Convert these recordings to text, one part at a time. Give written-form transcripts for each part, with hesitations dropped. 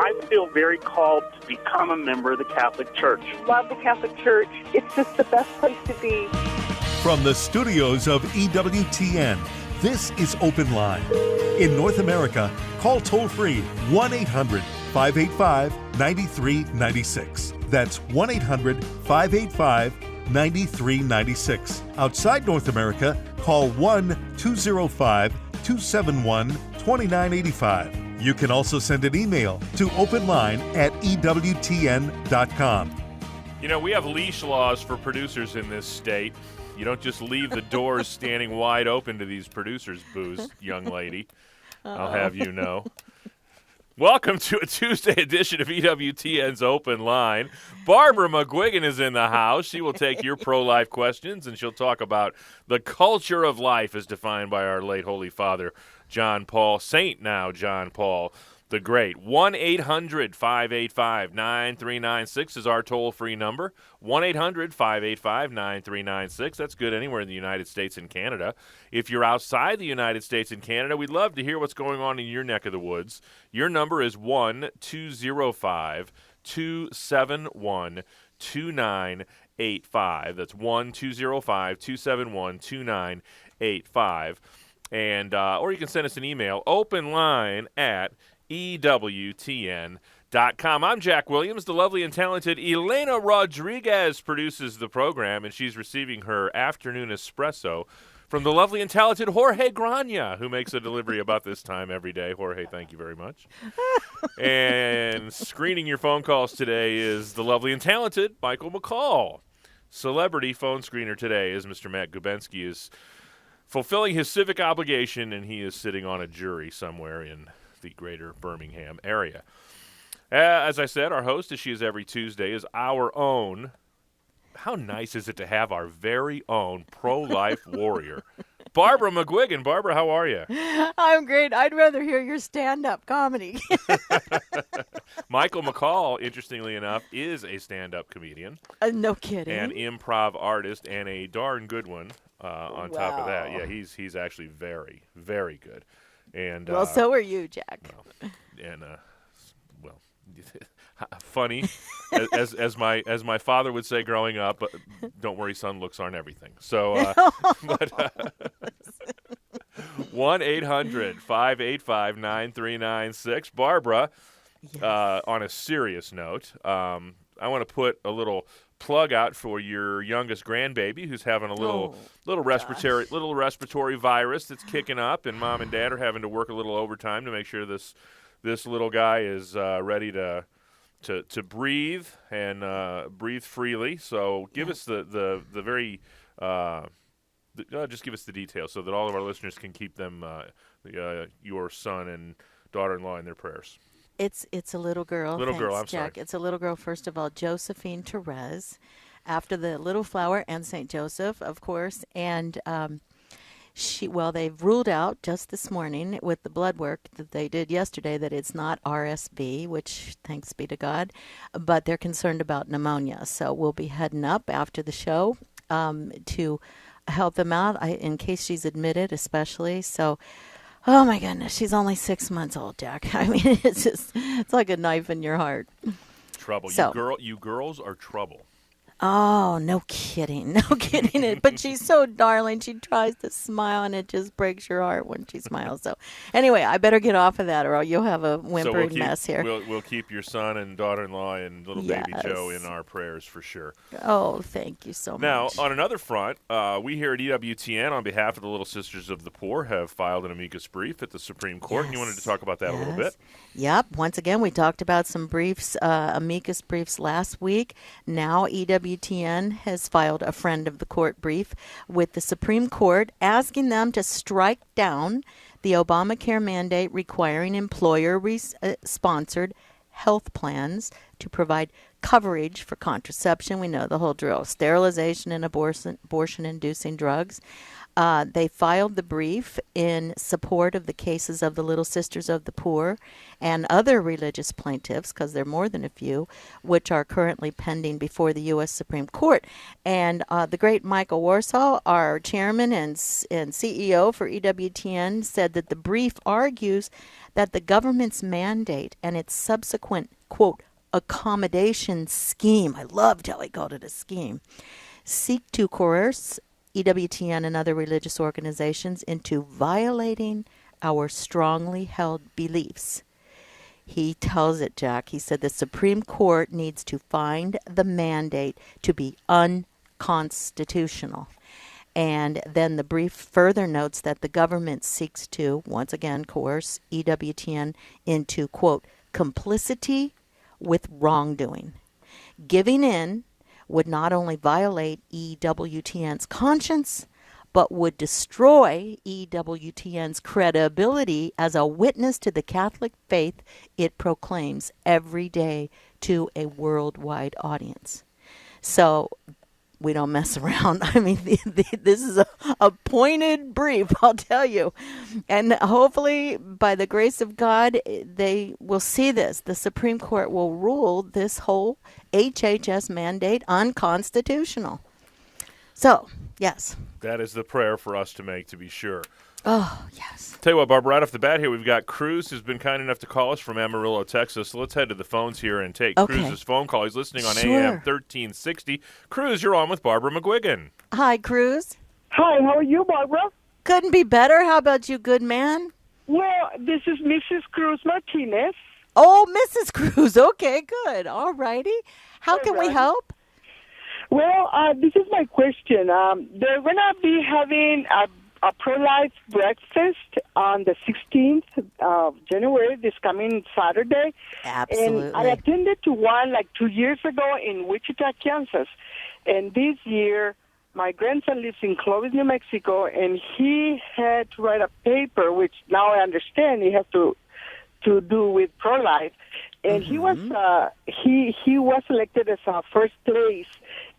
I feel very called to become a member of the Catholic Church. Love the Catholic Church. It's just the best place to be. From the studios of EWTN, this is Open Line. In North America, call toll-free 1-800-585-9396. That's 1-800-585-9396. Outside North America, call 1-205-271-2985. You can also send an email to openline@ewtn.com. You know, we have leash laws for producers in this state. You don't just leave the doors standing wide open to these producers' booths, young lady. I'll have you know. Welcome to a Tuesday edition of EWTN's Open Line. Barbara McGuigan is in the house. She will take your pro-life questions, and she'll talk about the culture of life as defined by our late Holy Father, John Paul, Saint now John Paul the Great. 1-800-585-9396 is our toll-free number. 1-800-585-9396. That's good anywhere in the United States and Canada. If you're outside the United States and Canada, we'd love to hear what's going on in your neck of the woods. Your number is 1-205-271-2985. That's 1-205-271-2985. And or you can send us an email, openline@EWTN.com. I'm Jack Williams. The lovely and talented Elena Rodriguez produces the program, and she's receiving her afternoon espresso from the lovely and talented Jorge Grania, who makes a delivery about this time every day. Jorge, thank you very much. And screening your phone calls today is the lovely and talented Michael McCall. Celebrity phone screener today is Mr. Matt Gubensky is fulfilling his civic obligation, and he is sitting on a jury somewhere in the greater Birmingham area. As I said, our host, as she is every Tuesday, is our own. How nice is it to have our very own pro-life warrior, Barbara McGuigan. Barbara, how are you? I'm great. I'd rather hear your stand-up comedy. Michael McCall, interestingly enough, is a stand-up comedian. No kidding. An improv artist, and a darn good one on top of that. Yeah, he's actually very, very good. And well, so are you, Jack. Well, funny, as my father would say growing up. But don't worry, son, looks aren't everything. So, 1-800-585-9396. Barbara, yes. On a serious note, I want to put a little plug out for your youngest grandbaby, who's having a little respiratory virus that's kicking up, and mom and dad are having to work a little overtime to make sure this little guy is ready to breathe and breathe freely. So give us the very just give us the details so that all of our listeners can keep them your son and daughter-in-law in their prayers. It's a little girl. Thanks, I'm Jack. sorry. It's a little girl, first of all, Josephine Therese, after the Little Flower and St. Joseph, of course. And they've ruled out just this morning with the blood work that they did yesterday that it's not RSV, which thanks be to God, but they're concerned about pneumonia. So we'll be heading up after the show to help them out, in case she's admitted, especially. So, oh my goodness, she's only 6 months old, Jack. I mean, it's like a knife in your heart. Trouble. So, you girls are trouble. Oh, no kidding. No kidding. But she's so darling. She tries to smile, and it just breaks your heart when she smiles. So anyway, I better get off of that, or you'll have a whimpering mess here. We'll keep your son and daughter-in-law and little baby Joe in our prayers for sure. Oh, thank you so much. Now, on another front, we here at EWTN, on behalf of the Little Sisters of the Poor, have filed an amicus brief at the Supreme Court, and you wanted to talk about that a little bit. Yep. Once again, we talked about some briefs, amicus briefs last week. Now EWTN has filed a friend of the court brief with the Supreme Court asking them to strike down the Obamacare mandate requiring employer-sponsored health plans to provide coverage for contraception. We know the whole drill. Sterilization and abortion-inducing drugs. They filed the brief in support of the cases of the Little Sisters of the Poor and other religious plaintiffs, because there are more than a few, which are currently pending before the U.S. Supreme Court. And the great Michael Warsaw, our chairman and CEO for EWTN, said that the brief argues that the government's mandate and its subsequent, quote, accommodation scheme, I loved how he called it a scheme, seek to coerce EWTN and other religious organizations into violating our strongly held beliefs. He tells it, Jack. He said the Supreme Court needs to find the mandate to be unconstitutional. And then the brief further notes that the government seeks to, once again, coerce EWTN into, quote, complicity with wrongdoing. Giving in would not only violate EWTN's conscience, but would destroy EWTN's credibility as a witness to the Catholic faith it proclaims every day to a worldwide audience. So we don't mess around. I mean, this is a pointed brief, I'll tell you. And hopefully, by the grace of God, they will see this. The Supreme Court will rule this whole HHS mandate unconstitutional. So, yes. That is the prayer for us to make, to be sure. Oh, yes. Tell you what, Barbara, right off the bat here, we've got Cruz, who's been kind enough to call us from Amarillo, Texas. So let's head to the phones here and take Cruz's phone call. He's listening on AM 1360. Cruz, you're on with Barbara McGuigan. Hi, Cruz. Hi, how are you, Barbara? Couldn't be better. How about you, good man? Well, this is Mrs. Cruz Martinez. Oh, Mrs. Cruz. Okay, good. All righty. How can we help? Well, this is my question. They're going to be having a pro-life breakfast on the 16th of January, this coming Saturday. Absolutely. And I attended to one like 2 years ago in Wichita, Kansas. And this year, my grandson lives in Clovis, New Mexico, and he had to write a paper, which now I understand he has to do with pro-life. And he was elected as first place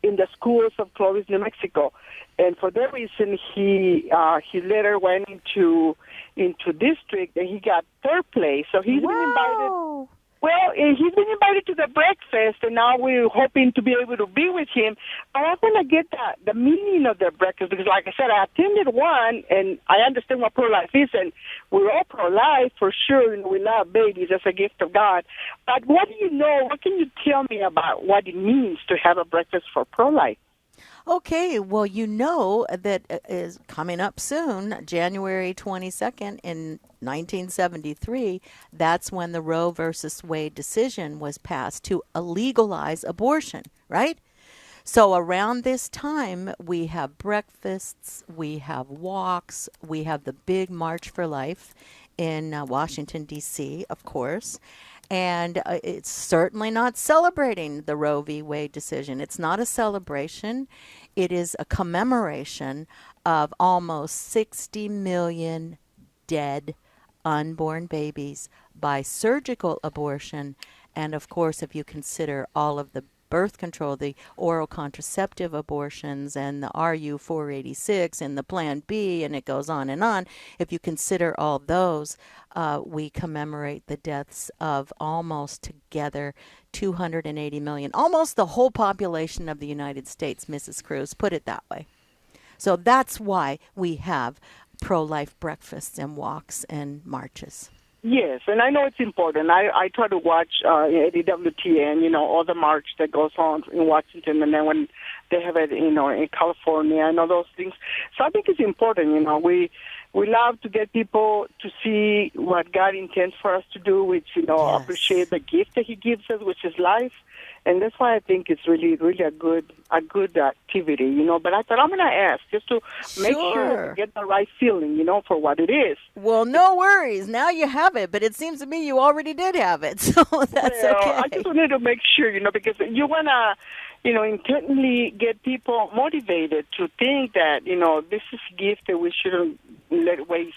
in the schools of Clovis, New Mexico. And for that reason, he later went into district, and he got third place. So he's been invited. Well, he's been invited to the breakfast, and now we're hoping to be able to be with him. But I want to get the meaning of the breakfast, because, like I said, I attended one, and I understand what pro-life is, and we're all pro-life for sure, and we love babies as a gift of God. But what do you know? What can you tell me about what it means to have a breakfast for pro-life? Okay, well, you know that is coming up soon, January 22nd in 1973. That's when the Roe versus Wade decision was passed to legalize abortion, right? So around this time, we have breakfasts, we have walks, we have the big March for Life in Washington, D.C., of course. And it's certainly not celebrating the Roe v. Wade decision. It's not a celebration. It is a commemoration of almost 60 million dead unborn babies by surgical abortion. And, of course, if you consider all of the birth control, the oral contraceptive abortions and the RU-486 and the Plan B, and it goes on and on. If you consider all those, we commemorate the deaths of almost together 280 million, almost the whole population of the United States, Mrs. Cruz, put it that way. So that's why we have pro-life breakfasts and walks and marches. Yes, and I know it's important. I try to watch at EWTN, all the march that goes on in Washington, and then when they have it, in California, and all those things. So I think it's important, We love to get people to see what God intends for us to do, which, Yes. appreciate the gift that He gives us, which is life. And that's why I think it's really, really a good activity, But I thought I'm going to ask just to make sure to get the right feeling, for what it is. Well, no worries. Now you have it, but it seems to me you already did have it, so that's okay. I just wanted to make sure, because you want to, intently get people motivated to think that, this is a gift that we shouldn't let waste,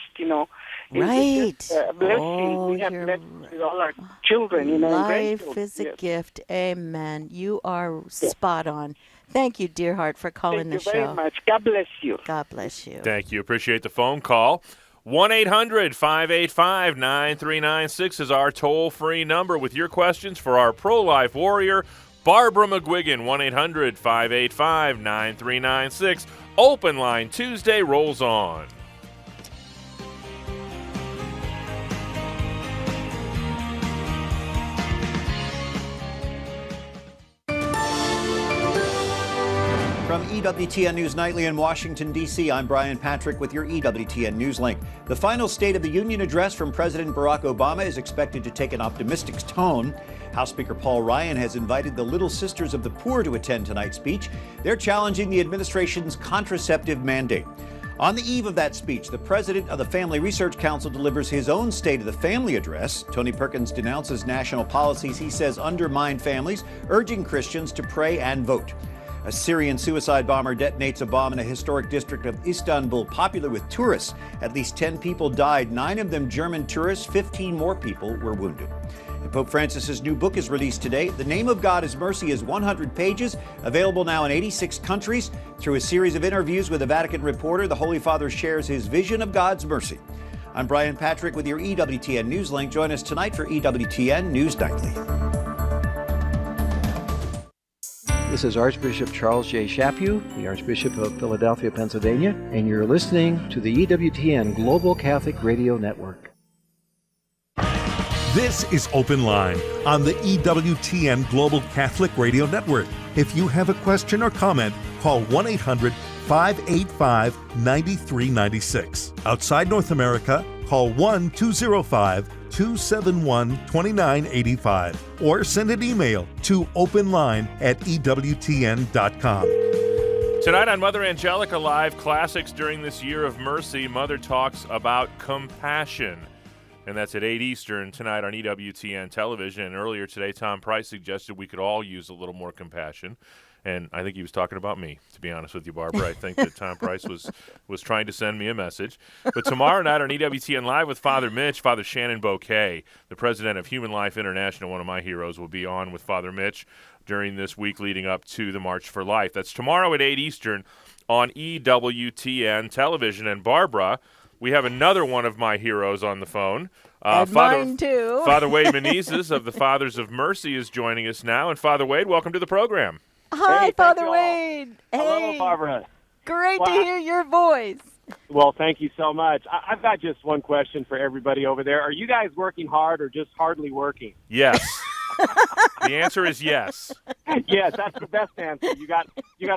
Right. It's just a blessing. Oh, We have you're blessed with all our children, and Life grandchildren. is a Yes. gift. Amen. You are spot on. Thank you, dear heart, for calling Thank the you very show. much. God bless you. God bless you. Thank you. Appreciate the phone call. 1-800-585-9396 is our toll-free number with your questions for our pro-life warrior, Barbara McGuigan. 1-800-585-9396. Open Line Tuesday rolls on. From EWTN News Nightly in Washington, D.C., I'm Brian Patrick with your EWTN News Link. The final State of the Union address from President Barack Obama is expected to take an optimistic tone. House Speaker Paul Ryan has invited the Little Sisters of the Poor to attend tonight's speech. They're challenging the administration's contraceptive mandate. On the eve of that speech, the president of the Family Research Council delivers his own State of the Family address. Tony Perkins denounces national policies he says undermine families, urging Christians to pray and vote. A Syrian suicide bomber detonates a bomb in a historic district of Istanbul, popular with tourists. At least 10 people died, 9 of them German tourists, 15 more people were wounded. And Pope Francis's new book is released today. The Name of God is Mercy is 100 pages, available now in 86 countries. Through a series of interviews with a Vatican reporter, the Holy Father shares his vision of God's mercy. I'm Brian Patrick with your EWTN News Link. Join us tonight for EWTN News Nightly. This is Archbishop Charles J. Chaput, the Archbishop of Philadelphia, Pennsylvania, and you're listening to the EWTN Global Catholic Radio Network. This is Open Line on the EWTN Global Catholic Radio Network. If you have a question or comment, call 1-800-585-9396. Outside North America, call 1-205-271-2985 or send an email to openline@ewtn.com. Tonight on Mother Angelica Live, classics during this year of mercy, Mother talks about compassion. And that's at 8 Eastern tonight on EWTN television. And earlier today, Tom Price suggested we could all use a little more compassion. And I think he was talking about me, to be honest with you, Barbara. I think that Tom Price was trying to send me a message. But tomorrow night on EWTN Live with Father Mitch, Father Shannon Bouquet, the president of Human Life International, one of my heroes, will be on with Father Mitch during this week leading up to the March for Life. That's tomorrow at 8 Eastern on EWTN television. And Barbara, we have another one of my heroes on the phone. Mine too. Father Wade Menezes of the Fathers of Mercy is joining us now. And Father Wade, welcome to the program. Hi, Hey, Father thank you all. Wade. Hello, Hey, Barbara. great to Well, hear your voice. Well, thank you so much. I've got just one question for everybody over there. Are you guys working hard or just hardly working? Yes. The answer is yes. Yes, that's the best answer. You got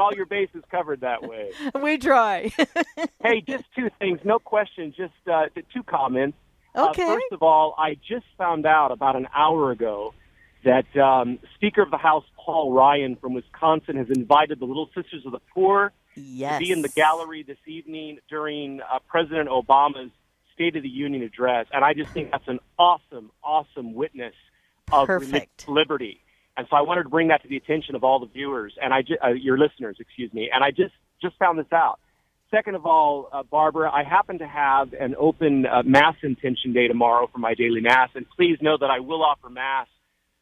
all your bases covered that way. We try. Hey, just two things, no question, just two comments. Okay. First of all, I just found out about an hour ago that Speaker of the House Paul Ryan from Wisconsin has invited the Little Sisters of the Poor Yes. to be in the gallery this evening during President Obama's State of the Union address. And I just think that's an awesome, awesome witness of religious Perfect. liberty. And so I wanted to bring that to the attention of all the viewers and your listeners, excuse me. And I just found this out. Second of all, Barbara, I happen to have an open Mass intention day tomorrow for my daily Mass. And please know that I will offer Mass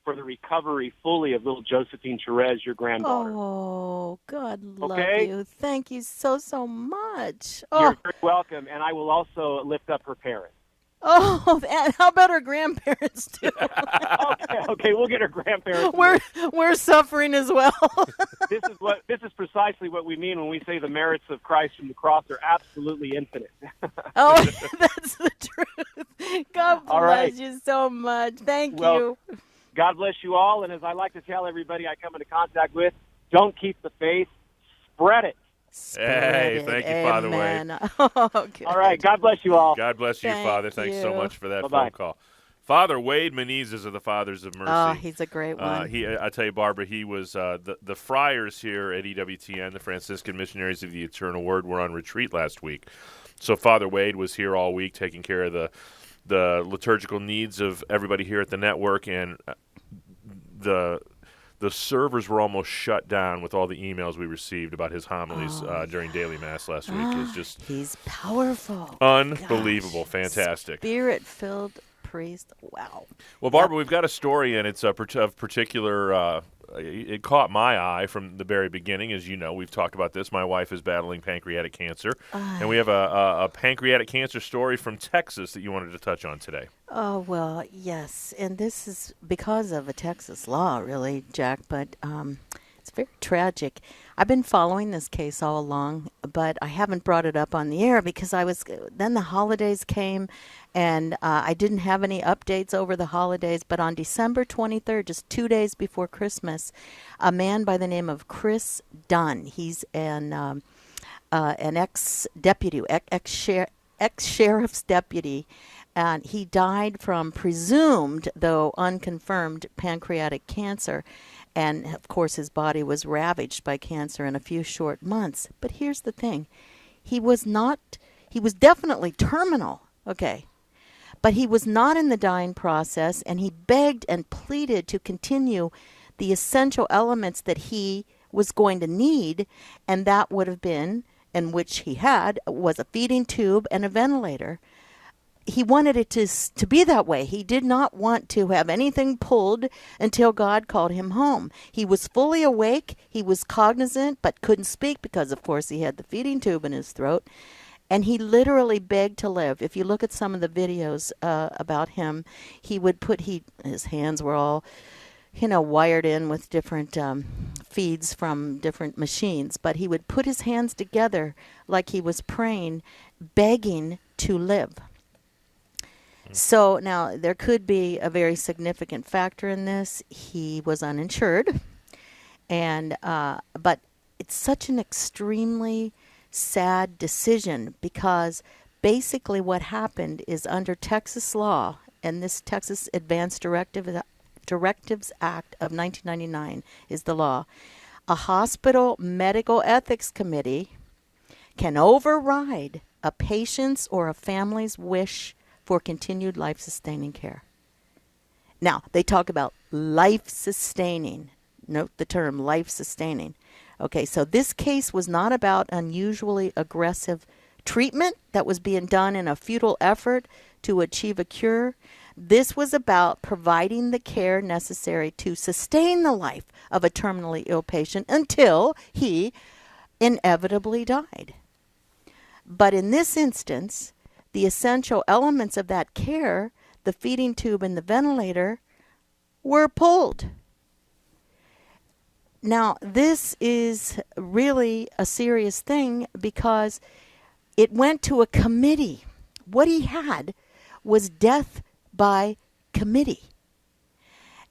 for the recovery fully of little Josephine Therese, your granddaughter. Oh, God love Okay. you. Thank you so, so much. You're Oh, very welcome. And I will also lift up her parents. and how about our grandparents, too? Okay, we'll get her grandparents. We're suffering as well. This is precisely what we mean when we say the merits of Christ from the cross are absolutely infinite. Oh, that's the truth. God bless All right. you so much. Thank Well, you. God bless you all, and as I like to tell everybody I come into contact with, don't keep the faith, spread it. Hey, Spread thank it. you, Father Wade. Amen. Oh, good. All right, God bless you all. God bless you, Thank Father. Thanks so you. much for that Bye-bye. phone call. Father Wade Menezes of the Fathers of Mercy. Oh, he's a great one. I tell you, Barbara, he was the friars here at EWTN, the Franciscan Missionaries of the Eternal Word, were on retreat last week. So Father Wade was here all week taking care of the liturgical needs of everybody here at the network, and the the servers were almost shut down with all the emails we received about his homilies during daily mass last week. It's just he's powerful, unbelievable, fantastic, spirit-filled priest. Wow. Well, Barbara, we've got a story, and it's of particular. It caught my eye from the very beginning. As you know, we've talked about this. My wife is battling pancreatic cancer, and we have a pancreatic cancer story from Texas that you wanted to touch on today. Oh, well, yes. And this is because of a Texas law, really, Jack, but it's very tragic. I've been following this case all along, but I haven't brought it up on the air because then the holidays came, and I didn't have any updates over the holidays. But on December 23rd, just 2 days before Christmas, a man by the name of Chris Dunn, he's an ex-deputy, ex-sheriff's deputy, and he died from presumed, though unconfirmed, pancreatic cancer. And, of course, his body was ravaged by cancer in a few short months. But here's the thing. He was definitely terminal, okay? But he was not in the dying process, and he begged and pleaded to continue the essential elements that he was going to need, and that would have been, and which he had, was a feeding tube and a ventilator. He wanted it to be that way. He did not want to have anything pulled until God called him home. He was fully awake. He was cognizant, but couldn't speak because, of course, he had the feeding tube in his throat. And he literally begged to live. If you look at some of the videos about him, he would his hands were all, wired in with different feeds from different machines. But he would put his hands together like he was praying, begging to live. So now there could be a very significant factor in this. He was uninsured, and but it's such an extremely sad decision because basically what happened is under Texas law, and this Texas Advanced Directives Act of 1999 is the law. A hospital medical ethics committee can override a patient's or a family's wish for continued life-sustaining care. Now, they talk about life-sustaining. Note the term life-sustaining. Okay, so this case was not about unusually aggressive treatment that was being done in a futile effort to achieve a cure. This was about providing the care necessary to sustain the life of a terminally ill patient until he inevitably died. But in this instance, the essential elements of that care, the feeding tube and the ventilator, were pulled. Now, this is really a serious thing because it went to a committee. What he had was death by committee.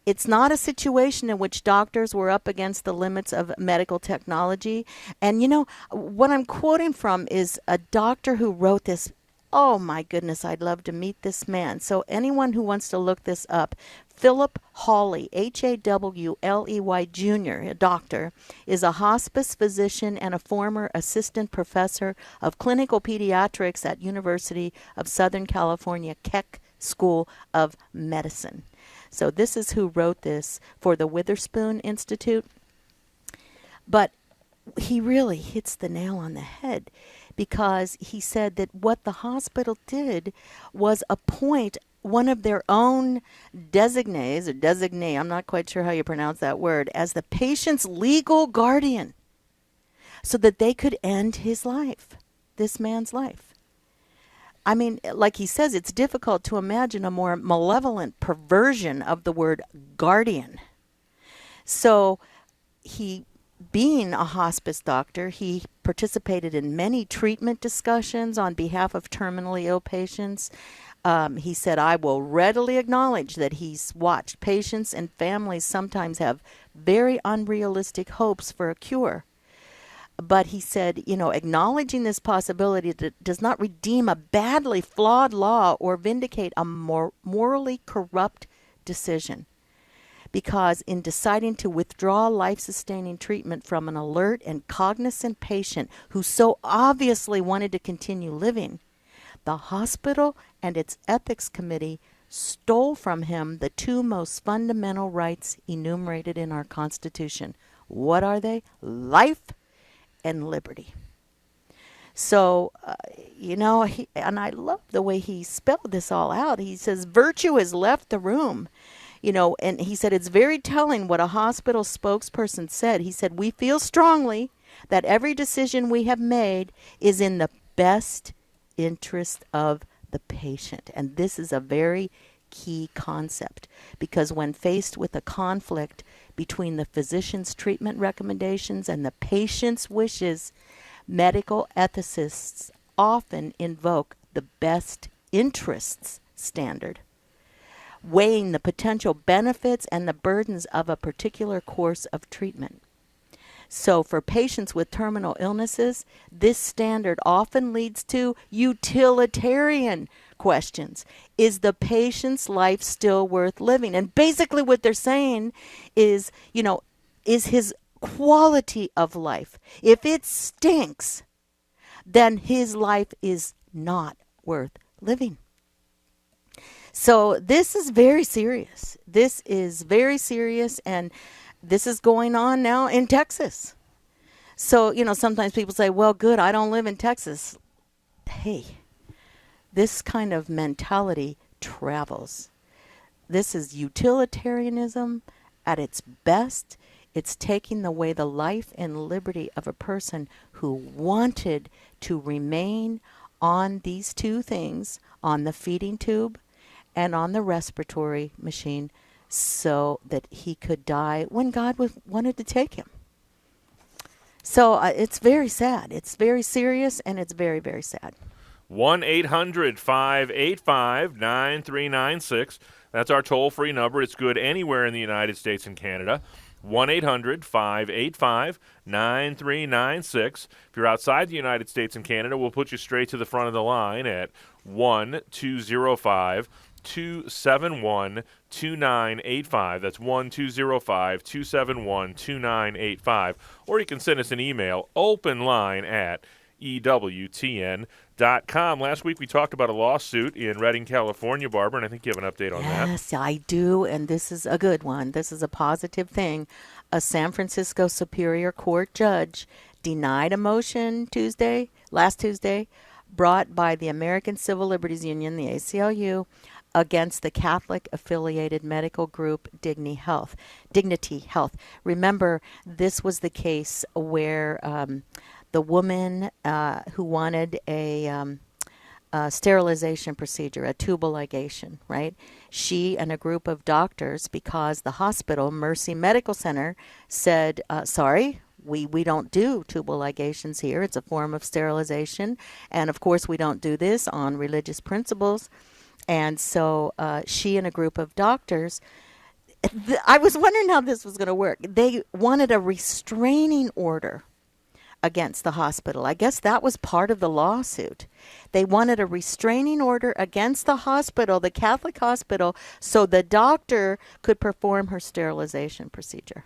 It's not a situation in which doctors were up against the limits of medical technology. And, what I'm quoting from is a doctor who wrote this. Oh, my goodness, I'd love to meet this man. So anyone who wants to look this up, Philip Hawley, Hawley Jr., a doctor, is a hospice physician and a former assistant professor of clinical pediatrics at University of Southern California Keck School of Medicine. So this is who wrote this for the Witherspoon Institute. But he really hits the nail on the head, because he said that what the hospital did was appoint one of their own designee, I'm not quite sure how you pronounce that word, as the patient's legal guardian so that they could end his life, this man's life. I mean, like he says, it's difficult to imagine a more malevolent perversion of the word guardian. So being a hospice doctor, he participated in many treatment discussions on behalf of terminally ill patients. He said, I will readily acknowledge that he's watched patients and families sometimes have very unrealistic hopes for a cure. But he said, acknowledging this possibility does not redeem a badly flawed law or vindicate a morally corrupt decision. Because in deciding to withdraw life-sustaining treatment from an alert and cognizant patient who so obviously wanted to continue living, the hospital and its ethics committee stole from him the two most fundamental rights enumerated in our Constitution. What are they? Life and liberty. So, and I love the way he spelled this all out. He says, virtue has left the room. And he said, it's very telling what a hospital spokesperson said. He said, we feel strongly that every decision we have made is in the best interest of the patient. And this is a very key concept, because when faced with a conflict between the physician's treatment recommendations and the patient's wishes, medical ethicists often invoke the best interests standard, weighing the potential benefits and the burdens of a particular course of treatment. So for patients with terminal illnesses, this standard often leads to utilitarian questions. Is the patient's life still worth living? And basically what they're saying is, is his quality of life, if it stinks, then his life is not worth living. So this is very serious. This is very serious, and this is going on now in Texas. So, sometimes people say, well, good, I don't live in Texas. Hey, this kind of mentality travels. This is utilitarianism at its best. It's taking away the life and liberty of a person who wanted to remain on these two things, on the feeding tube and on the respiratory machine, so that he could die when God wanted to take him. So it's very sad. It's very serious, and it's very, very sad. 1-800-585-9396. That's our toll-free number. It's good anywhere in the United States and Canada. 1-800-585-9396. If you're outside the United States and Canada, we'll put you straight to the front of the line at 1-205-271-2985. That's 1-205-271-2985. Or you can send us an email, openline@EWTN.com. Last week we talked about a lawsuit in Redding, California, Barbara, and I think you have an update on that. Yes, I do, and this is a good one. This is a positive thing. A San Francisco Superior Court judge denied a motion last Tuesday, brought by the American Civil Liberties Union, the ACLU, against the Catholic-affiliated medical group Dignity Health. Remember, this was the case where the woman who wanted a sterilization procedure, a tubal ligation, right? She and a group of doctors, because the hospital, Mercy Medical Center, said, sorry, we don't do tubal ligations here. It's a form of sterilization. And, of course, we don't do this on religious principles. And so she and a group of doctors, I was wondering how this was going to work. They wanted a restraining order against the hospital. I guess that was part of the lawsuit. They wanted a restraining order against the hospital, the Catholic hospital, so the doctor could perform her sterilization procedure.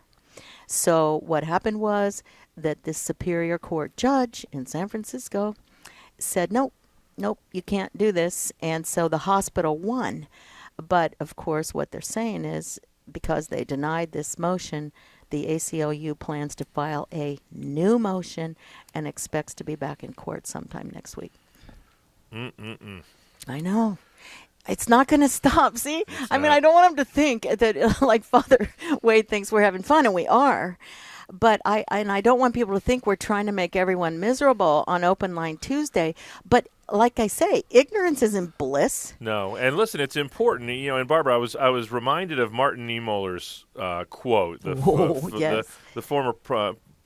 So what happened was that this Superior Court judge in San Francisco said, nope, you can't do this. And so the hospital won. But, of course, what they're saying is, because they denied this motion, the ACLU plans to file a new motion and expects to be back in court sometime next week. I know. It's not going to stop. See? I mean, I don't want them to think that, like Father Wade thinks we're having fun, and we are. But I don't want people to think we're trying to make everyone miserable on Open Line Tuesday. But like I say, ignorance isn't bliss. No, and listen, it's important. And Barbara, I was reminded of Martin Niemöller's quote, the former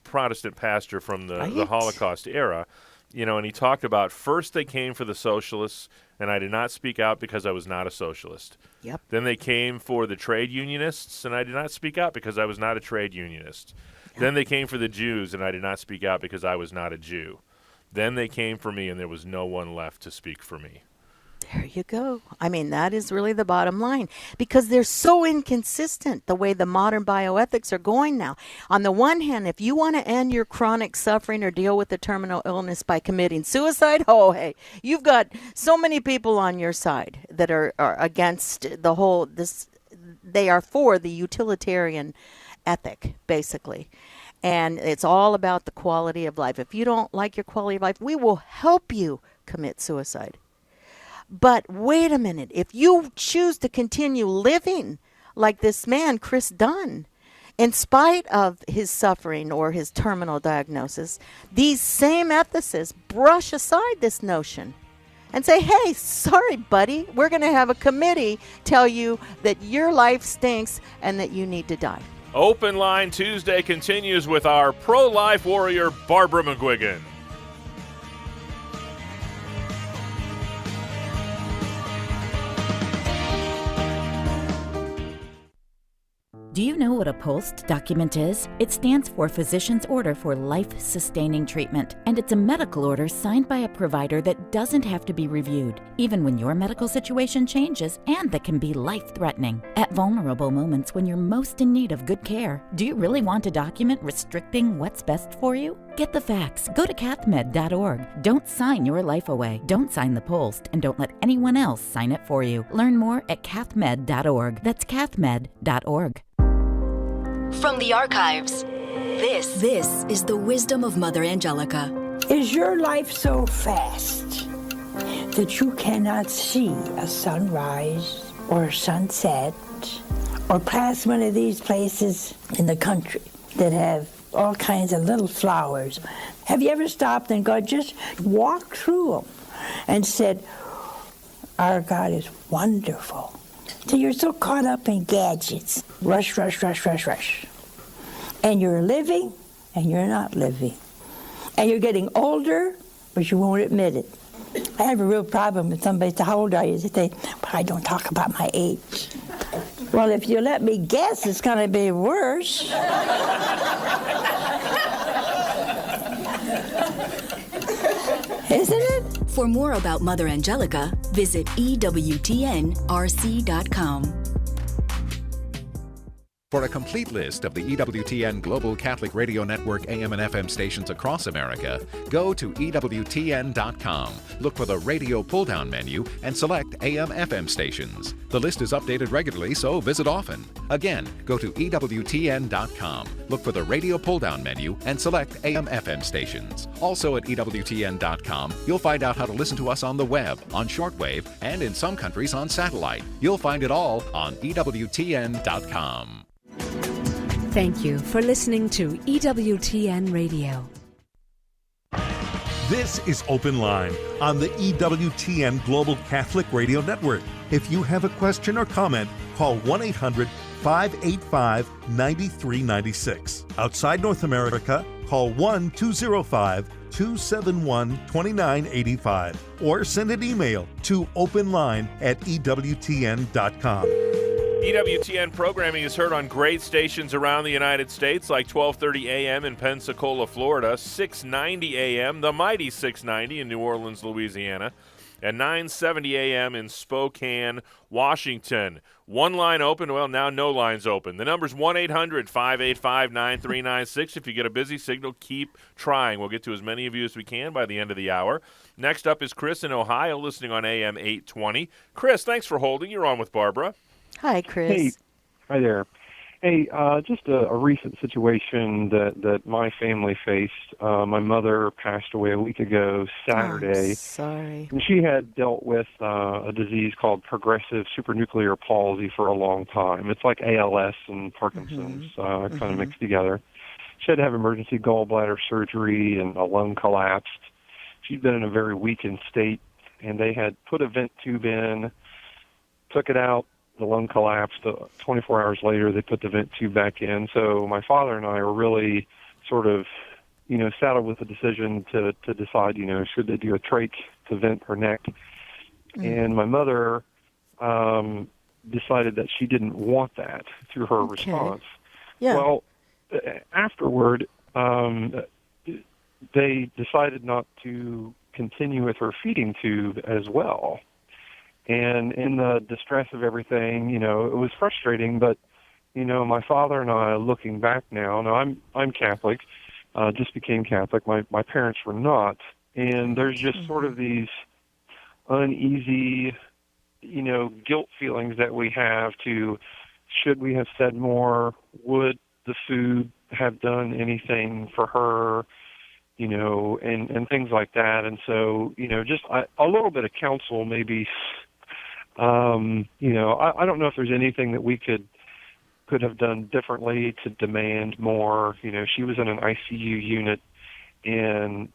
Protestant pastor from the Holocaust era. And he talked about, first they came for the socialists, and I did not speak out because I was not a socialist. Yep. Then they came for the trade unionists, and I did not speak out because I was not a trade unionist. Yep. Then they came for the Jews, and I did not speak out because I was not a Jew. Then they came for me, and there was no one left to speak for me. There you go. I mean, that is really the bottom line because they're so inconsistent the way the modern bioethics are going now. On the one hand, if you want to end your chronic suffering or deal with the terminal illness by committing suicide, oh, hey, you've got so many people on your side that are against the whole, they are for the utilitarian ethic, basically. And it's all about the quality of life. If you don't like your quality of life, we will help you commit suicide. But wait a minute, if you choose to continue living like this man, Chris Dunn, in spite of his suffering or his terminal diagnosis, these same ethicists brush aside this notion and say, hey, sorry, buddy, we're going to have a committee tell you that your life stinks and that you need to die. Open Line Tuesday continues with our pro-life warrior, Barbara McGuigan. Do you know what a POLST document is? It stands for Physician's Order for Life-Sustaining Treatment, and it's a medical order signed by a provider that doesn't have to be reviewed, even when your medical situation changes and that can be life-threatening. At vulnerable moments when you're most in need of good care, do you really want a document restricting what's best for you? Get the facts. Go to cathmed.org. Don't sign your life away. Don't sign the POLST, and don't let anyone else sign it for you. Learn more at cathmed.org. That's cathmed.org. From the archives, this is the wisdom of Mother Angelica. Is your life so fast that you cannot see a sunrise or a sunset or pass one of these places in the country that have all kinds of little flowers? Have you ever stopped and just walked through them and said, our God is wonderful? So you're so caught up in gadgets. Rush, rush, rush, rush, rush. And you're living, and you're not living. And you're getting older, but you won't admit it. I have a real problem with somebody say, how old are you? They say, but I don't talk about my age. Well, if you let me guess, it's going to be worse. Isn't it? For more about Mother Angelica, visit EWTNRC.com. For a complete list of the EWTN Global Catholic Radio Network AM and FM stations across America, go to EWTN.com. Look for the radio pull-down menu and select AM/FM stations. The list is updated regularly, so visit often. Again, go to EWTN.com. Look for the radio pull-down menu and select AM/FM stations. Also at EWTN.com, you'll find out how to listen to us on the web, on shortwave, and in some countries on satellite. You'll find it all on EWTN.com. Thank you for listening to EWTN Radio. This is Open Line on the EWTN Global Catholic Radio Network. If you have a question or comment, call 1-800-585-9396. Outside North America, call 1-205-271-2985 or send an email to openline@EWTN.com. EWTN programming is heard on great stations around the United States, like 1230 a.m. in Pensacola, Florida, 690 a.m., the mighty 690 in New Orleans, Louisiana, and 970 a.m. in Spokane, Washington. One line open, well, now no lines open. The number's 1-800-585-9396. If you get a busy signal, keep trying. We'll get to as many of you as we can by the end of the hour. Next up is Chris in Ohio, listening on AM 820. Chris, thanks for holding. You're on with Barbara. Hi, Chris. Hey, hi there. Hey, just a recent situation that my family faced. My mother passed away a week ago, Saturday. Oh, sorry. And she had dealt with a disease called progressive supranuclear palsy for a long time. It's like ALS and Parkinson's kind of mixed together. She had to have emergency gallbladder surgery and a lung collapsed. She'd been in a very weakened state, and they had put a vent tube in, took it out. The lung collapsed. 24 hours later, they put the vent tube back in. So my father and I were really sort of, saddled with the decision to decide, should they do a trach to vent her neck. And my mother decided that she didn't want that through her response. Yeah. Well, afterward, they decided not to continue with her feeding tube as well. And in the distress of everything, it was frustrating, but, my father and I, looking back now I'm Catholic, just became Catholic. My parents were not. And there's just sort of these uneasy, guilt feelings that we have should we have said more? Would the food have done anything for her? And things like that. And so, just a little bit of counsel maybe. I don't know if there's anything that we could have done differently to demand more. She was in an ICU unit, and,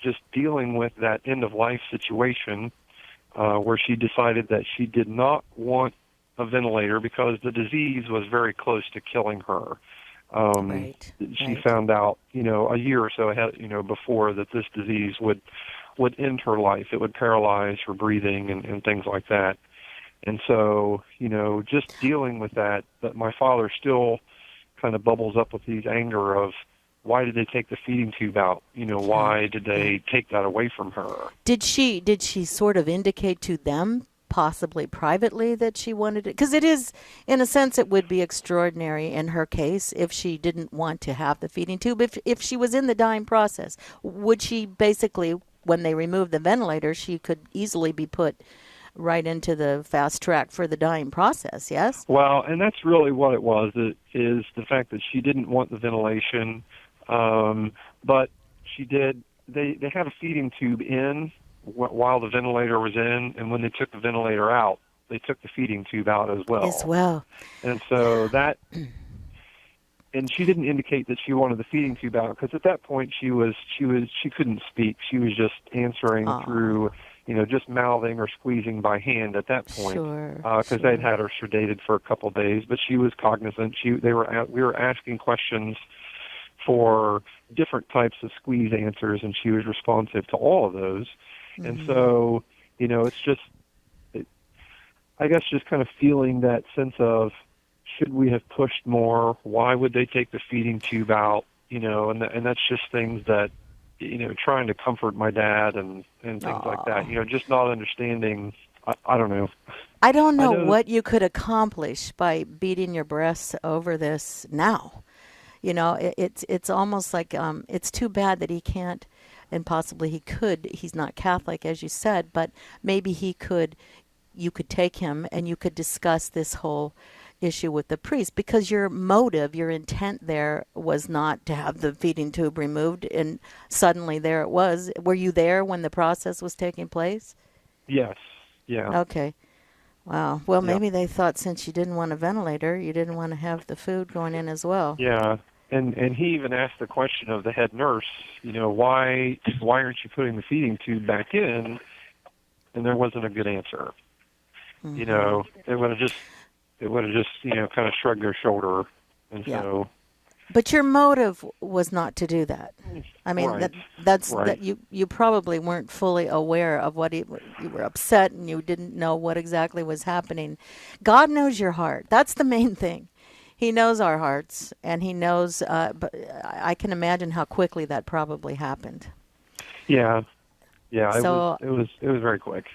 just dealing with that end-of-life situation where she decided that she did not want a ventilator because the disease was very close to killing her. She found out, a year or so ahead, before that this disease would end her life. It would paralyze her breathing and things like that. And so, just dealing with that my father still kind of bubbles up with these anger of, why did they take the feeding tube out? Why did they take that away from her? Did she sort of indicate to them, possibly privately, that she wanted it? Because it is, in a sense, it would be extraordinary in her case if she didn't want to have the feeding tube. If she was in the dying process, would she basically, when they removed the ventilator, she could easily be put right into the fast track for the dying process, yes? Well, and that's really what it was, is the fact that she didn't want the ventilation, but she did, they had a feeding tube in while the ventilator was in, and when they took the ventilator out, they took the feeding tube out as well. And so that, and she didn't indicate that she wanted the feeding tube out, because at that point she couldn't speak. She was just answering through, just mouthing or squeezing by hand at that point, because they'd had her sedated for a couple of days. But she was cognizant. We were asking questions for different types of squeeze answers, and she was responsive to all of those. Mm-hmm. And so, it's just, I guess, just kind of feeling that sense of, should we have pushed more? Why would they take the feeding tube out? And that's just things that, trying to comfort my dad and things like that, just not understanding. I don't know. I don't know what you could accomplish by beating your breasts over this now. It's almost like it's too bad that he can't, and possibly he could. He's not Catholic, as you said, but maybe you could take him and you could discuss this whole issue with the priest, because your motive, your intent there was not to have the feeding tube removed, and suddenly there it was. Were you there when the process was taking place? Yes. Yeah. Okay. Wow. Well, maybe they thought since you didn't want a ventilator, you didn't want to have the food going in as well. Yeah. And he even asked the question of the head nurse, why aren't you putting the feeding tube back in? And there wasn't a good answer. Mm-hmm. They would have just kind of shrugged their shoulder. And so. But your motive was not to do that. I mean, that you probably weren't fully aware of what you were upset, and you didn't know what exactly was happening. God knows your heart. That's the main thing. He knows our hearts, and he knows, but I can imagine how quickly that probably happened. Yeah. So, it was very quick.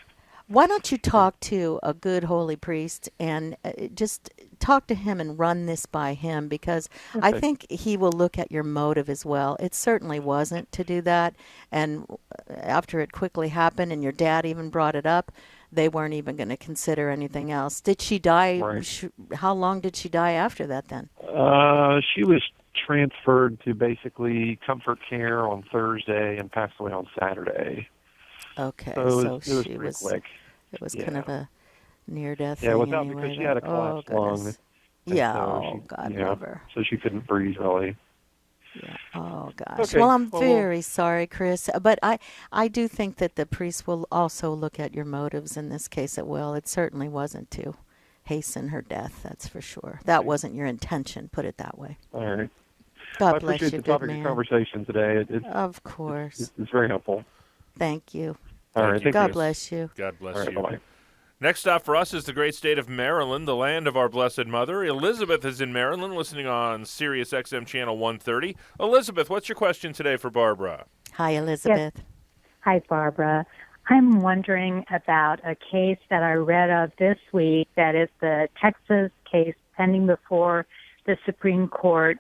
Why don't you talk to a good holy priest and just talk to him and run this by him, because I think he will look at your motive as well. It certainly wasn't to do that, and after it quickly happened and your dad even brought it up, they weren't even going to consider anything else. Did she die? Right. How long did she die after that then? She was transferred to basically comfort care on Thursday and passed away on Saturday. Okay, so it was quick. It was kind of a near-death thing. Yeah, anyway, because she had a collapsed lung. Yeah, God love her. So she couldn't breathe, really. Yeah. Oh, gosh. Well, I'm very sorry, Chris. But I do think that the priest will also look at your motives in this case. It will. It certainly wasn't to hasten her death, that's for sure. That wasn't your intention, put it that way. All right. God bless you, good man. I appreciate the topic of conversation today. Of course. It's very helpful. Thank you. All right. God bless you. God bless you. Bye-bye. Next stop for us is the great state of Maryland, the land of our Blessed Mother. Elizabeth is in Maryland, listening on Sirius XM Channel 130. Elizabeth, what's your question today for Barbara? Hi, Elizabeth. Yes. Hi, Barbara. I'm wondering about a case that I read of this week that is the Texas case pending before the Supreme Court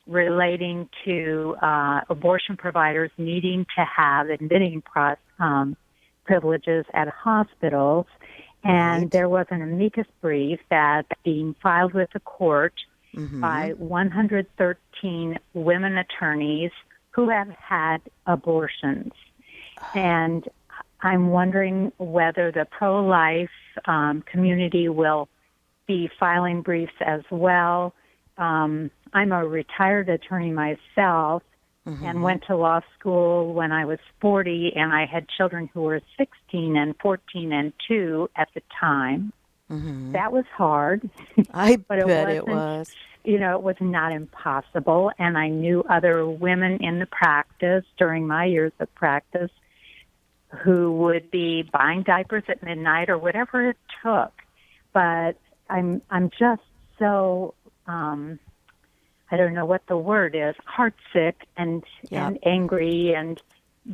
relating to abortion providers needing to have admitting privileges at hospitals. And there was an amicus brief that's being filed with the court by 113 women attorneys who have had abortions. And I'm wondering whether the pro-life community will be filing briefs as well. I'm a retired attorney myself and went to law school when I was 40, and I had children who were 16 and 14 and 2 at the time. That was hard. I but bet it was. You know, it was not impossible, and I knew other women in the practice during my years of practice who would be buying diapers at midnight or whatever it took. But I'm just so I don't know what the word is, heartsick and angry, and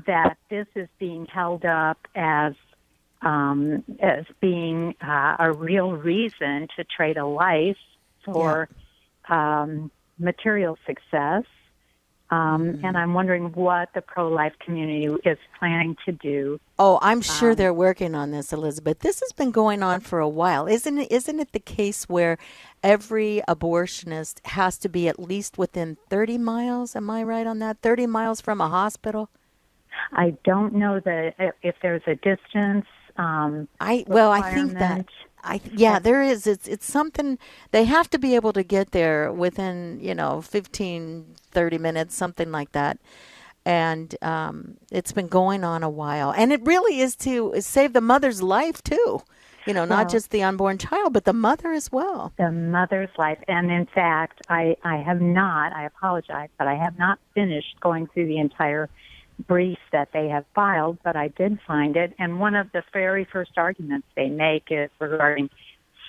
that this is being held up as being a real reason to trade a life for material success. And I'm wondering what the pro-life community is planning to do. Oh, I'm sure they're working on this, Elizabeth. This has been going on for a while. Isn't it the case where every abortionist has to be at least within 30 miles? Am I right on that? 30 miles from a hospital? I don't know if there's a distance. I think that. There is. It's something they have to be able to get there within 15, 30 minutes, something like that. And it's been going on a while, and it really is to save the mother's life too. Not just the unborn child, but the mother as well. The mother's life. And in fact, I have not. I apologize, but I have not finished going through the entire brief that they have filed, but I did find it. And one of the very first arguments they make is regarding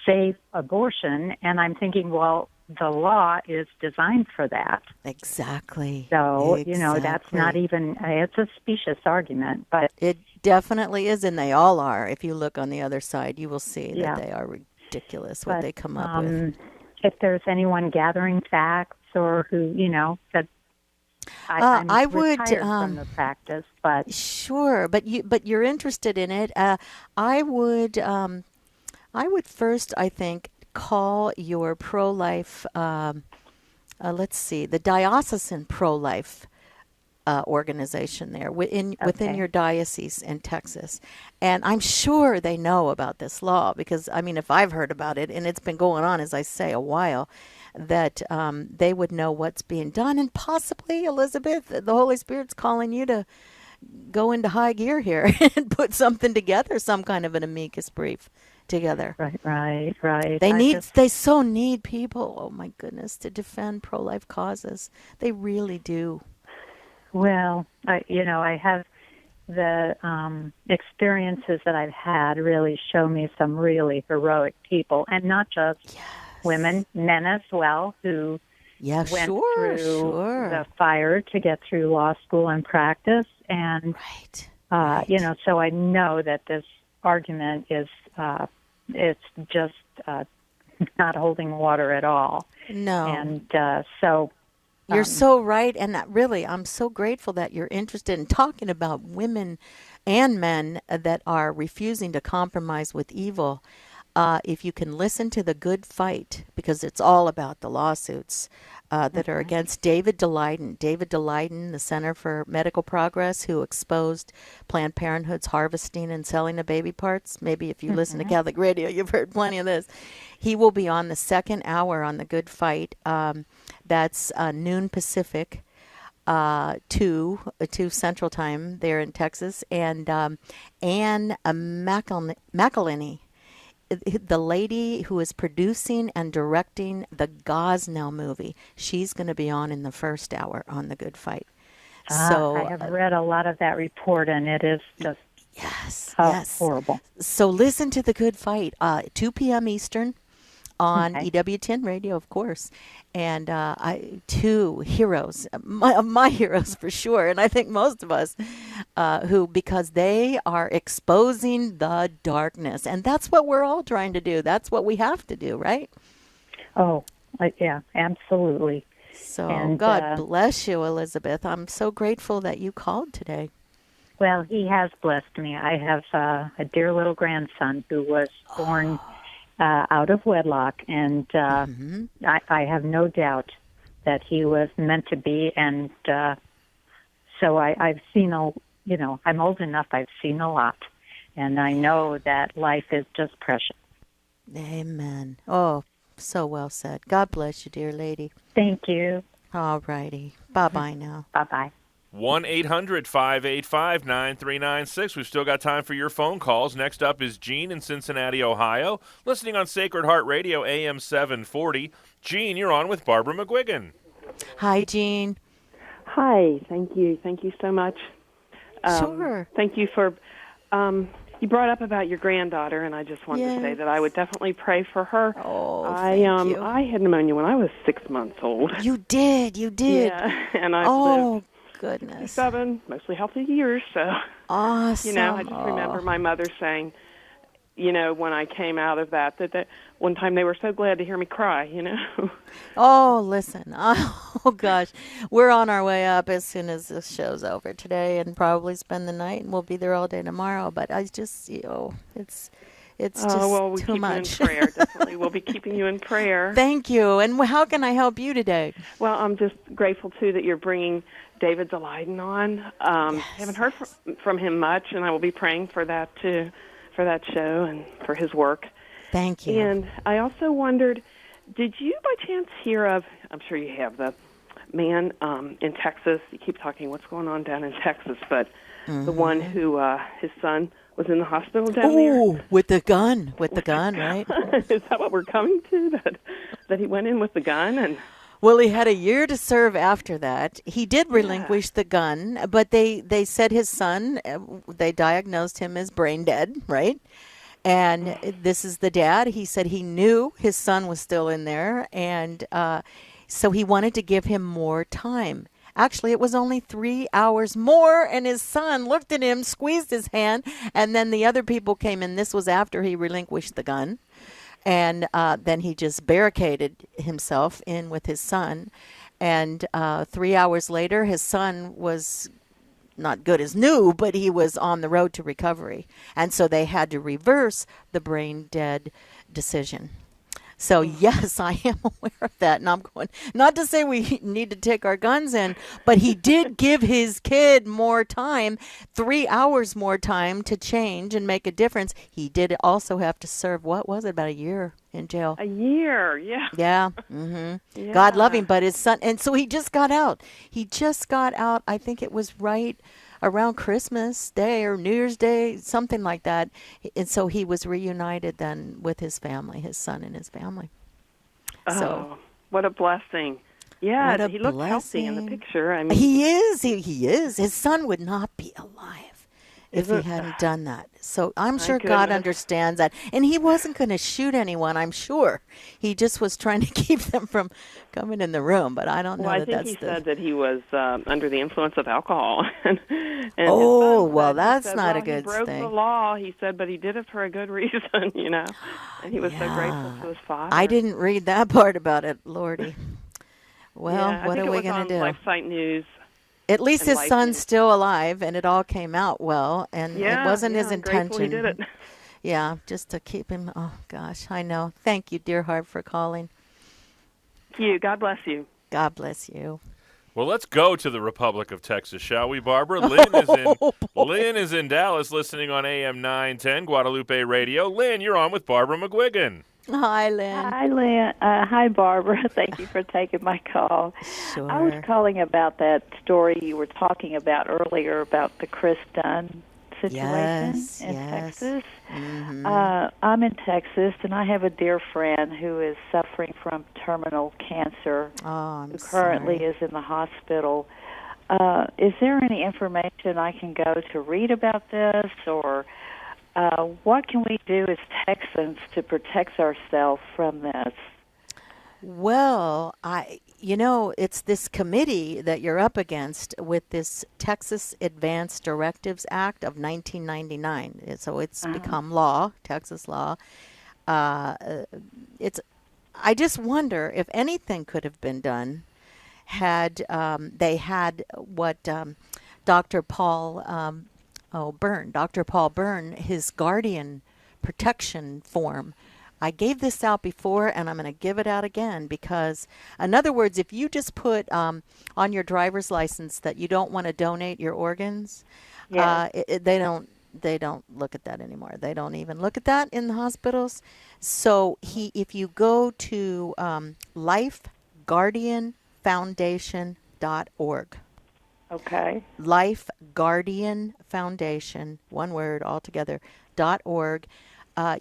safe abortion. And I'm thinking, well, the law is designed for that. Exactly. So, that's not even, it's a specious argument, but it definitely is. And they all are. If you look on the other side, you will see that they are ridiculous what they come up with. If there's anyone gathering facts or who, said, I'm I would from the practice, but sure. But you're interested in it. I would first, I think, call your pro-life. Let's see, the diocesan pro-life organization there within your diocese in Texas, and I'm sure they know about this law because if I've heard about it and it's been going on, as I say, a while. That they would know what's being done, and possibly, Elizabeth, the Holy Spirit's calling you to go into high gear here and put something together, some kind of an amicus brief together. Right. They so need people. Oh my goodness, to defend pro-life causes. They really do. Well, I have the experiences that I've had really show me some really heroic people, and not just. Women, men as well, who went through the fire to get through law school and practice. And, so I know that this argument is it's just not holding water at all. No. And so... You're so right. And really, I'm so grateful that you're interested in talking about women and men that are refusing to compromise with evil. If you can listen to The Good Fight, because it's all about the lawsuits that are against David Daleiden. David Daleiden, the Center for Medical Progress, who exposed Planned Parenthood's harvesting and selling of baby parts. Maybe if you listen to Catholic radio, you've heard plenty of this. He will be on the second hour on The Good Fight. That's noon Pacific. 2 Central Time there in Texas. And Anne McElhinney, the lady who is producing and directing the Gosnell movie, she's going to be on in the first hour on The Good Fight. So I have read a lot of that report, and it is just horrible. So listen to The Good Fight, 2 p.m. Eastern on EWTN radio, of course. And two heroes, my heroes for sure, and I think most of us, because they are exposing the darkness. And that's what we're all trying to do. That's what we have to do, right? Oh, yeah, absolutely. So And, God bless you, Elizabeth. I'm so grateful that you called today. Well, he has blessed me. I have a dear little grandson who was born out of wedlock, and I have no doubt that he was meant to be. And so I've seen I'm old enough. I've seen a lot, and I know that life is just precious. Amen. Oh, so well said. God bless you, dear lady. Thank you. All righty. Bye-bye now. Bye-bye. 1-800-585-9396. We've still got time for your phone calls. Next up is Jean in Cincinnati, Ohio, listening on Sacred Heart Radio, AM 740. Jean, you're on with Barbara McGuigan. Hi, Jean. Hi. Thank you. Thank you so much. Sure. Thank you for... you brought up about your granddaughter, and I just wanted to say that I would definitely pray for her. Oh, thank you. I had pneumonia when I was 6 months old. You did. Yeah, and I've lived goodness. 7 mostly healthy years. So, awesome. I just remember my mother saying, when I came out of that one time they were so glad to hear me cry, Oh, listen. Oh, gosh. We're on our way up as soon as this show's over today and probably spend the night, and we'll be there all day tomorrow. But I just, it's just we too keep much. you in prayer. Definitely, we'll be keeping you in prayer. Thank you. And how can I help you today? Well, I'm just grateful, too, that you're bringing David Zaliden on. I haven't heard from him much, and I will be praying for that, too, for that show and for his work. Thank you. And I also wondered, did you by chance hear of, I'm sure you have, the man in Texas, you keep talking what's going on down in Texas, but the one who, his son was in the hospital down there? Oh, with the gun, right? Is that what we're coming to, that he went in with the gun? And well, he had a year to serve after that. He did relinquish the gun, but they said his son, they diagnosed him as brain dead, right? And this is the dad. He said he knew his son was still in there, and so he wanted to give him more time. Actually, it was only 3 hours more, and his son looked at him, squeezed his hand, and then the other people came in. This was after he relinquished the gun. And then he just barricaded himself in with his son. And 3 hours later, his son was not good as new, but he was on the road to recovery. And so they had to reverse the brain dead decision. So, yes, I am aware of that. And I'm going, not to say we need to take our guns in, but he did give his kid more time, 3 hours more time to change and make a difference. He did also have to serve, what was it, about a year in jail? A year, yeah. Yeah. Mm-hmm. Yeah. God love him, but his son, and so he just got out. I think it was right around Christmas Day or New Year's Day, something like that. And so he was reunited then with his family, his son and his family. Oh, what a blessing. Yeah, he looked healthy in the picture. I mean, he is. He is. His son would not be alive if he hadn't done that. So I'm sure God understands that. And he wasn't going to shoot anyone, I'm sure. He just was trying to keep them from coming in the room. But I don't know I think that's he said that he was under the influence of alcohol. and that's not a good thing. He broke the law, he said, but he did it for a good reason, And he was so grateful to his father. I didn't read that part about it, Lordy. Well, what are we going to do? LifeSite News. At least his son's still alive, and it all came out well, and it wasn't his intention. He did it. Yeah, just to keep him. Oh, gosh, I know. Thank you, dear heart, for calling. Thank you. God bless you. God bless you. Well, let's go to the Republic of Texas, shall we, Barbara? Lynn is in Dallas, listening on AM 910 Guadalupe Radio. Lynn, you're on with Barbara McGuigan. Hi, Lynn. Hi, Lynn. Hi, Barbara. Thank you for taking my call. Sure. I was calling about that story you were talking about earlier about the Chris Dunn situation in Texas. Mm-hmm. I'm in Texas, and I have a dear friend who is suffering from terminal cancer, who currently is in the hospital. Is there any information I can go to read about this, or what can we do as Texans to protect ourselves from this? Well, it's this committee that you're up against with this Texas Advanced Directives Act of 1999. So it's become law, Texas law. I just wonder if anything could have been done had they had what Dr. Paul Byrne, his guardian protection form. I gave this out before, and I'm going to give it out again because, in other words, if you just put on your driver's license that you don't want to donate your organs, they don't look at that anymore. They don't even look at that in the hospitals. So if you go to lifeguardianfoundation.org. Okay. Life Guardian Foundation, one word altogether, .org.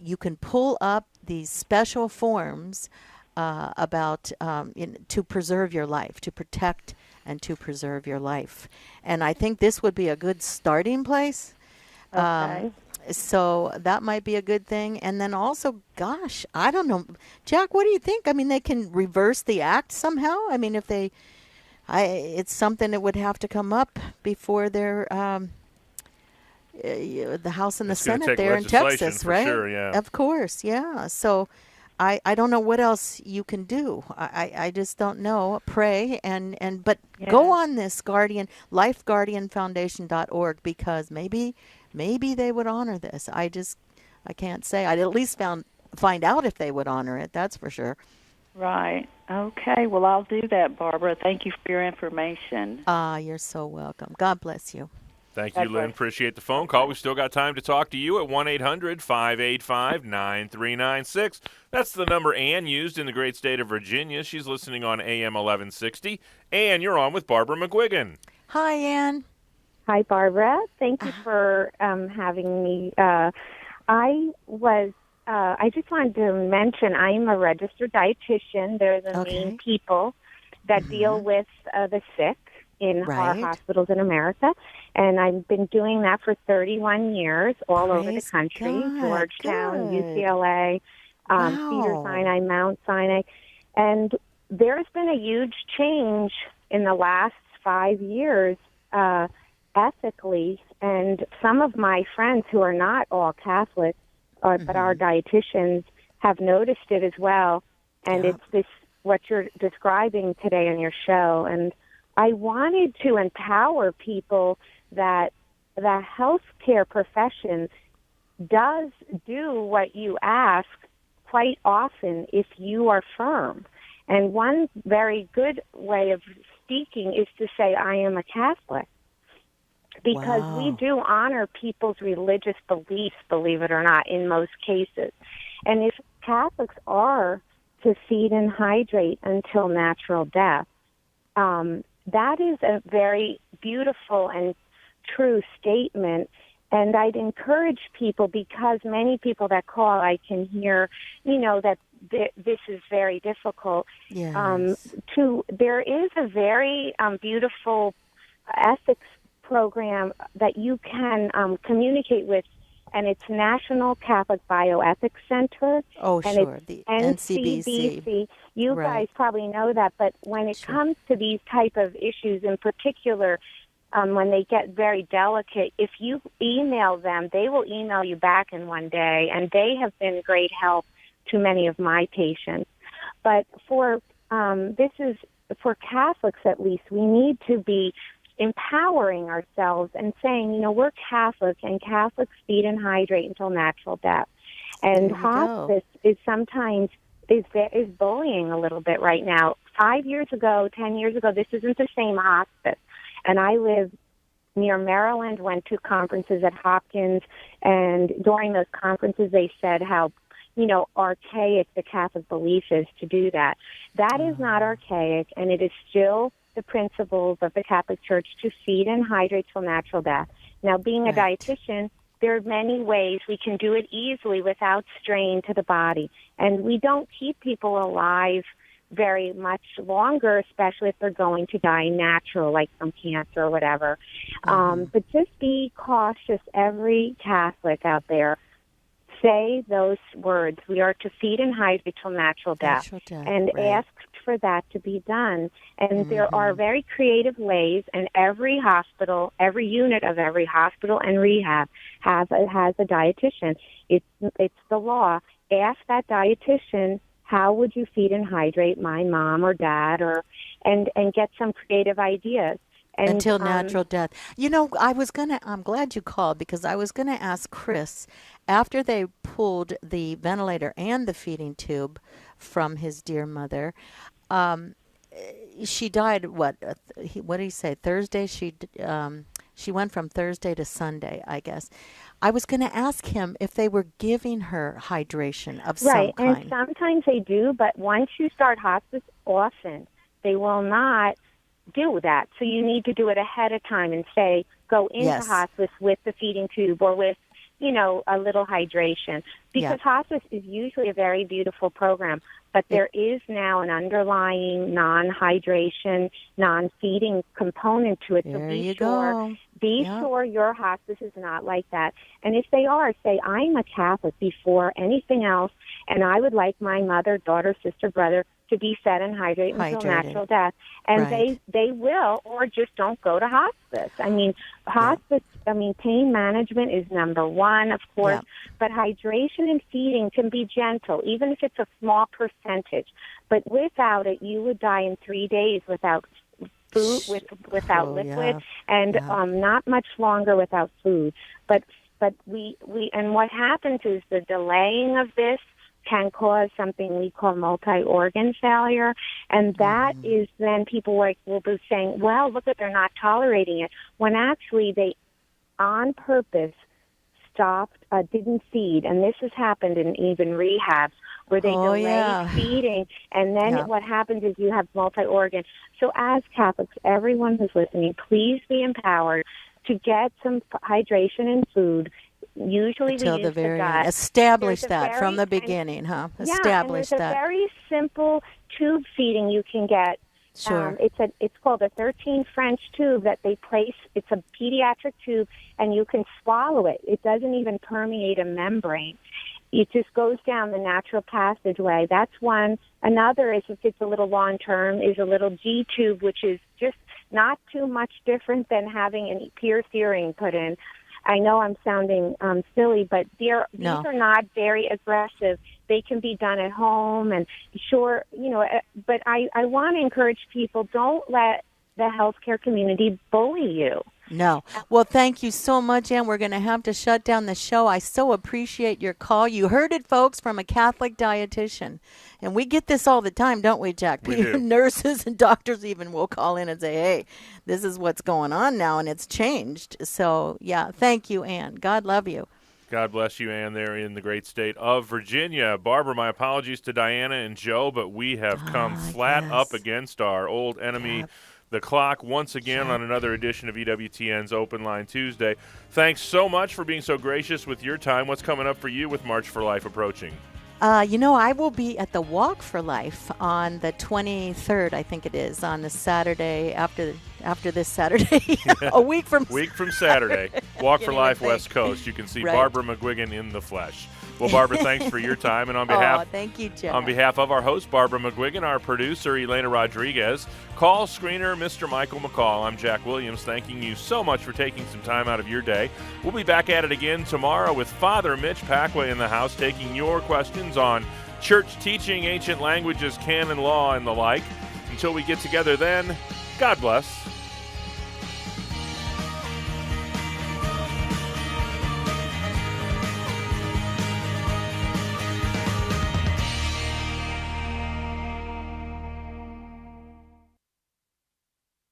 You can pull up these special forms about to preserve your life, to protect and to preserve your life. And I think this would be a good starting place. Okay. So that might be a good thing. And then also, gosh, I don't know. Jack, what do you think? I mean, they can reverse the act somehow? I mean, if they... it's something that would have to come up before their the House and the Senate there in Texas, right? Sure, yeah. Of course, yeah. So I don't know what else you can do. I just don't know. Pray but go on this lifeguardianfoundation.org because maybe they would honor this. I can't say. I'd at least find out if they would honor it. That's for sure. Right. Okay. Well, I'll do that, Barbara. Thank you for your information. You're so welcome. God bless you. Thank you, Lynn. Appreciate the phone call. We still got time to talk to you at 1-800-585-9396. That's the number Ann used in the great state of Virginia. She's listening on AM 1160. Ann, you're on with Barbara McGuigan. Hi, Ann. Hi, Barbara. Thank you for having me. I just wanted to mention I'm a registered dietitian. They're the main people that deal with the sick in our hospitals in America. And I've been doing that for 31 years all over the country, Georgetown, UCLA, Cedar Sinai, Mount Sinai. And there's been a huge change in the last 5 years ethically. And some of my friends who are not all Catholic, but our dietitians have noticed it as well. And it's this, what you're describing today on your show. And I wanted to empower people that the healthcare profession does do what you ask quite often if you are firm. And one very good way of speaking is to say, I am a Catholic. Because we do honor people's religious beliefs, believe it or not, in most cases. And if Catholics are to feed and hydrate until natural death, that is a very beautiful and true statement. And I'd encourage people, because many people that call, I can hear, that this is very difficult. Yes. There is a very beautiful ethics program that you can communicate with, and it's National Catholic Bioethics Center. Oh, and sure, it's the NCBC. You guys probably know that, but when it comes to these type of issues in particular, when they get very delicate, if you email them, they will email you back in one day, and they have been great help to many of my patients. But for Catholics at least, we need to be empowering ourselves and saying, we're Catholic, and Catholics feed and hydrate until natural death. And hospice is sometimes is bullying a little bit right now. 5 years ago, 10 years ago, this isn't the same hospice. And I live near Maryland, went to conferences at Hopkins, and during those conferences they said how, archaic the Catholic belief is to do that. That is not archaic, and it is still the principles of the Catholic Church to feed and hydrate till natural death. Now, being a dietitian, there are many ways we can do it easily without strain to the body. And we don't keep people alive very much longer, especially if they're going to die natural, like from cancer or whatever. But just be cautious, every Catholic out there. say those words. We are to feed and hydrate till natural death, and ask for that to be done. And there are very creative ways, and every hospital, every unit of every hospital and rehab has a dietitian. It's the law. Ask that dietitian, how would you feed and hydrate my mom or dad, and get some creative ideas. And, until natural death. You know, I'm glad you called, because I was going to ask Chris, after they pulled the ventilator and the feeding tube from his dear mother, she died, what did he say, Thursday? She went from Thursday to Sunday, I guess. I was going to ask him if they were giving her hydration of some kind. Right, and sometimes they do, but once you start hospice, often they will not do that. So you need to do it ahead of time and say, go into hospice with the feeding tube or with, a little hydration. Because hospice is usually a very beautiful program, but there is now an underlying non-hydration, non-feeding component to it. So be sure your hospice is not like that. And if they are, say, I'm a Catholic before anything else, and I would like my mother, daughter, sister, brother to be fed and hydrated until natural death. And they will, or just don't go to hospice. I mean, pain management is number one, of course, but hydration and feeding can be gentle, even if it's a small percentage. But without it, you would die in 3 days without food, without liquid, and not much longer without food. But we and what happens is the delaying of this can cause something we call multi-organ failure, and that is then people will be saying, well, look at, they're not tolerating it, when actually they, on purpose, stopped, didn't feed, and this has happened in even rehabs, where they delay feeding, and then what happens is you have multi-organ. So as Catholics, everyone who's listening, please be empowered to get some hydration and food. Usually until we use the very gut. end. Establish that from the beginning, huh? Establish that. Yeah, and there's a very simple tube feeding you can get. Sure. It's called a 13 French tube that they place. It's a pediatric tube, and you can swallow it. It doesn't even permeate a membrane. It just goes down the natural passageway. That's one. Another is, if it's a little long-term, is a little G tube, which is just not too much different than having a pierced earring put in. I know I'm sounding silly, but these are not very aggressive. They can be done at home, and but I want to encourage people, don't let the healthcare community bully you. No. Well, thank you so much, Ann. We're going to have to shut down the show. I so appreciate your call. You heard it, folks, from a Catholic dietitian. And we get this all the time, don't we, Jack? We do. Nurses and doctors even will call in and say, hey, this is what's going on now, and it's changed. So, thank you, Ann. God love you. God bless you, Ann, there in the great state of Virginia. Barbara, my apologies to Diana and Joe, but we have come flat up against our old enemy, the clock, once again on another edition of EWTN's Open Line Tuesday. Thanks so much for being so gracious with your time. What's coming up for you with March for Life approaching? I will be at the Walk for Life on the 23rd, I think it is, on the Saturday after this Saturday, a week from Saturday. Walk for Life West Coast. You can see Barbara McGuigan in the flesh. Well, Barbara, thanks for your time, and on behalf, thank you, Jeff. On behalf of our host, Barbara McGuigan, our producer, Elena Rodriguez, call screener, Mr. Michael McCall, I'm Jack Williams, thanking you so much for taking some time out of your day. We'll be back at it again tomorrow with Father Mitch Packway in the house, taking your questions on church teaching, ancient languages, canon law, and the like. Until we get together then, God bless.